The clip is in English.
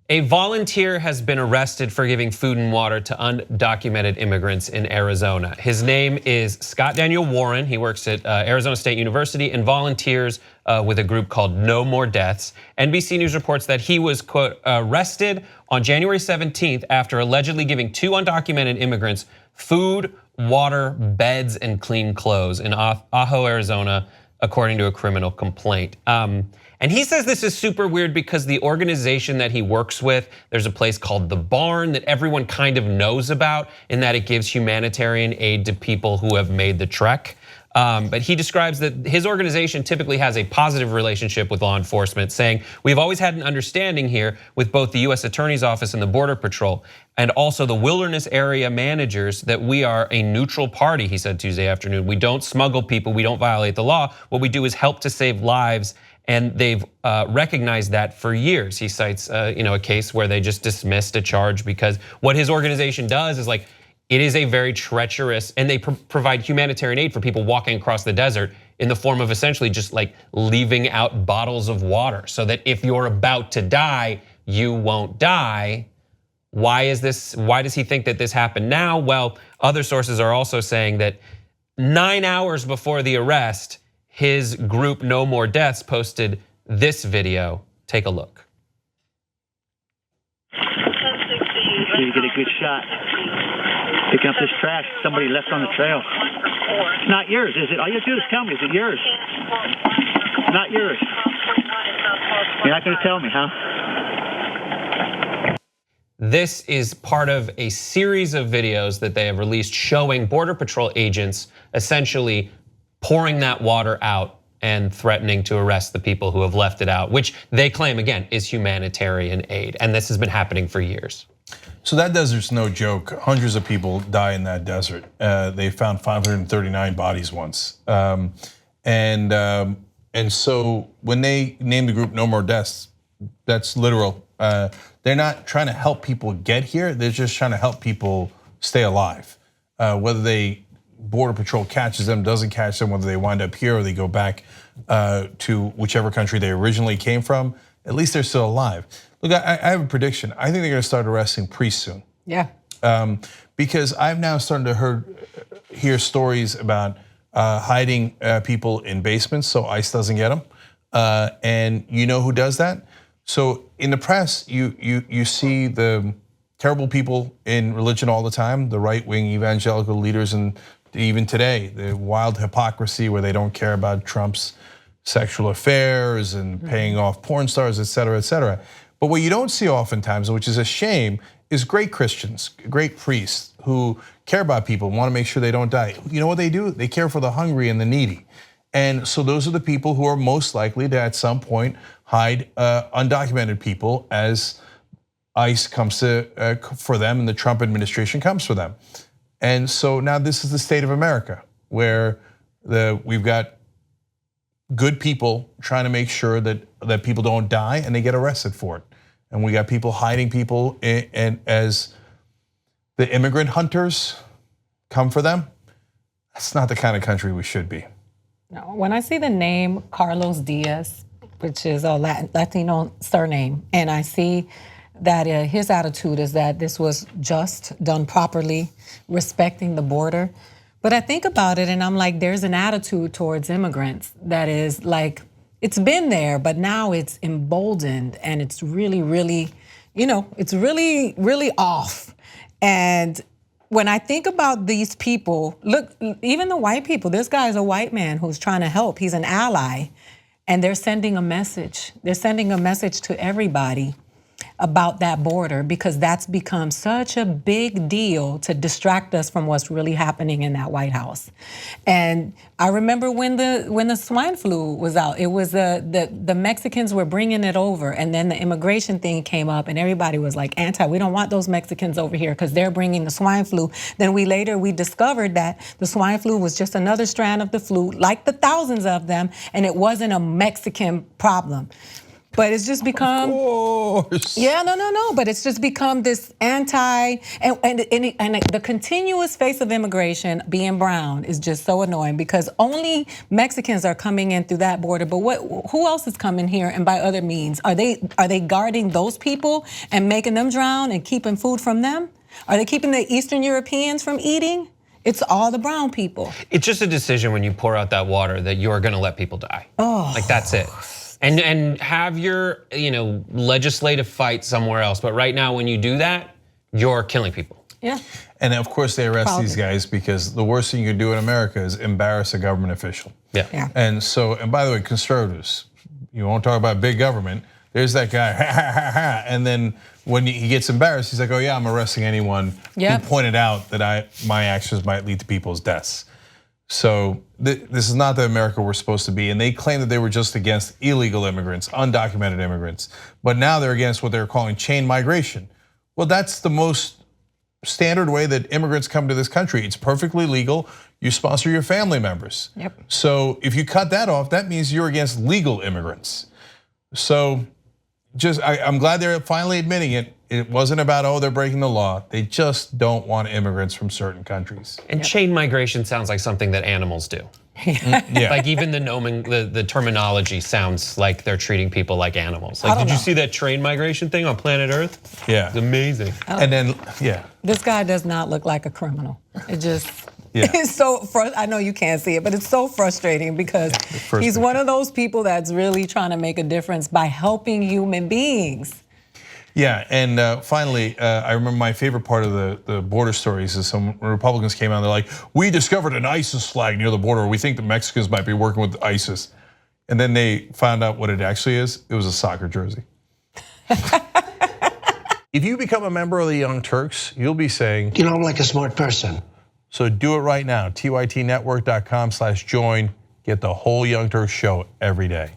A volunteer has been arrested for giving food and water to undocumented immigrants in Arizona. His name is Scott Daniel Warren. He works at Arizona State University and volunteers with a group called No More Deaths. NBC News reports that he was, quote, arrested on January 17th after allegedly giving 2 undocumented immigrants food, water, beds, and clean clothes in Ajo, Arizona, according to a criminal complaint. And he says this is super weird because the organization that he works with, there's a place called The Barn that everyone kind of knows about in that it gives humanitarian aid to people who have made the trek. But he describes that his organization typically has a positive relationship with law enforcement, saying, we've always had an understanding here with both the US Attorney's Office and the Border Patrol, and also the wilderness area managers, that we are a neutral party, he said Tuesday afternoon. We don't smuggle people, we don't violate the law. What we do is help to save lives, and they've recognized that for years. He cites a case where they just dismissed a charge because what his organization does is like, it is a very treacherous, and they provide humanitarian aid for people walking across the desert in the form of essentially just like leaving out bottles of water so that if you're about to die, you won't die. Why does he think that this happened now? Well, other sources are also saying that 9 hours before the arrest, his group No More Deaths posted this video. Take a look. You get a good shot. Picking up this trash somebody left on the trail. Not yours, is it? All you have to do is tell me, is it yours? Not yours. You're not gonna tell me, huh? This is part of a series of videos that they have released showing Border Patrol agents essentially pouring that water out and threatening to arrest the people who have left it out, which they claim, again, is humanitarian aid. And this has been happening for years. So that desert's no joke. Hundreds of people die in that desert. They found 539 bodies once. And so when they named the group No More Deaths, that's literal. They're not trying to help people get here. They're just trying to help people stay alive. Whether Border Patrol catches them, doesn't catch them, whether they wind up here or they go back to whichever country they originally came from, at least they're still alive. Look, I have a prediction. I think they're gonna start arresting priests soon. Yeah. Because I've now started to hear stories about hiding people in basements so ICE doesn't get them. And you know who does that? So in the press, you see the terrible people in religion all the time, the right-wing evangelical leaders, and even today, the wild hypocrisy where they don't care about Trump's sexual affairs and paying off porn stars, et cetera, et cetera. But what you don't see oftentimes, which is a shame, is great Christians, great priests who care about people, want to make sure they don't die. You know what they do? They care for the hungry and the needy. And so those are the people who are most likely to at some point hide undocumented people as ICE comes for them and the Trump administration comes for them. And so now this is the state of America where we've got good people trying to make sure that people don't die and they get arrested for it. And we got people hiding people, and as the immigrant hunters come for them, that's not the kind of country we should be. No, when I see the name Carlos Diaz, which is a Latino surname, and I see that his attitude is that this was just, done properly, respecting the border. But I think about it and I'm like, there's an attitude towards immigrants that is like, it's been there, but now it's emboldened and it's really, really, it's really, really off. And when I think about these people, look, even the white people, this guy is a white man who's trying to help, he's an ally, and they're sending a message. They're sending a message to everybody about that border because that's become such a big deal to distract us from what's really happening in that White House. And I remember when the swine flu was out, it was the Mexicans were bringing it over, and then the immigration thing came up and everybody was like we don't want those Mexicans over here because they're bringing the swine flu. Then we discovered that the swine flu was just another strand of the flu, like the thousands of them, and it wasn't a Mexican problem. But it's just become, yeah, no. But it's just become this and the continuous face of immigration being brown is just so annoying because only Mexicans are coming in through that border. But who else is coming here and by other means? Are they guarding those people and making them drown and keeping food from them? Are they keeping the Eastern Europeans from eating? It's all the brown people. It's just a decision when you pour out that water that you're going to let people die. Oh, like that's it. And have your legislative fight somewhere else. But right now, when you do that, you're killing people. Yeah. And of course, they arrest these guys because the worst thing you can do in America is embarrass a government official. Yeah. And by the way, conservatives, you won't talk about big government. There's that guy, and then when he gets embarrassed, he's like, "Oh yeah, I'm arresting anyone who pointed out that my actions might lead to people's deaths." So this is not the America we're supposed to be. And they claim that they were just against illegal immigrants, undocumented immigrants, but now they're against what they're calling chain migration. Well, that's the most standard way that immigrants come to this country. It's perfectly legal. You sponsor your family members. Yep. So if you cut that off, that means you're against legal immigrants. So I'm glad they're finally admitting it. It wasn't about, they're breaking the law. They just don't want immigrants from certain countries. And chain migration sounds like something that animals do. Yeah. Like even the terminology sounds like they're treating people like animals. Like, did you see that train migration thing on planet Earth? Yeah. It's amazing. And then, This guy does not look like a criminal. It just, it's so, I know you can't see it, but it's so frustrating because he's one of those people that's really trying to make a difference by helping human beings. Yeah, and finally, I remember my favorite part of the border stories is some Republicans came out and they're like, we discovered an ISIS flag near the border. We think the Mexicans might be working with ISIS. And then they found out what it actually is. It was a soccer jersey. If you become a member of the Young Turks, you'll be saying, I'm like a smart person. So do it right now, tytnetwork.com/join. Get the whole Young Turks show every day.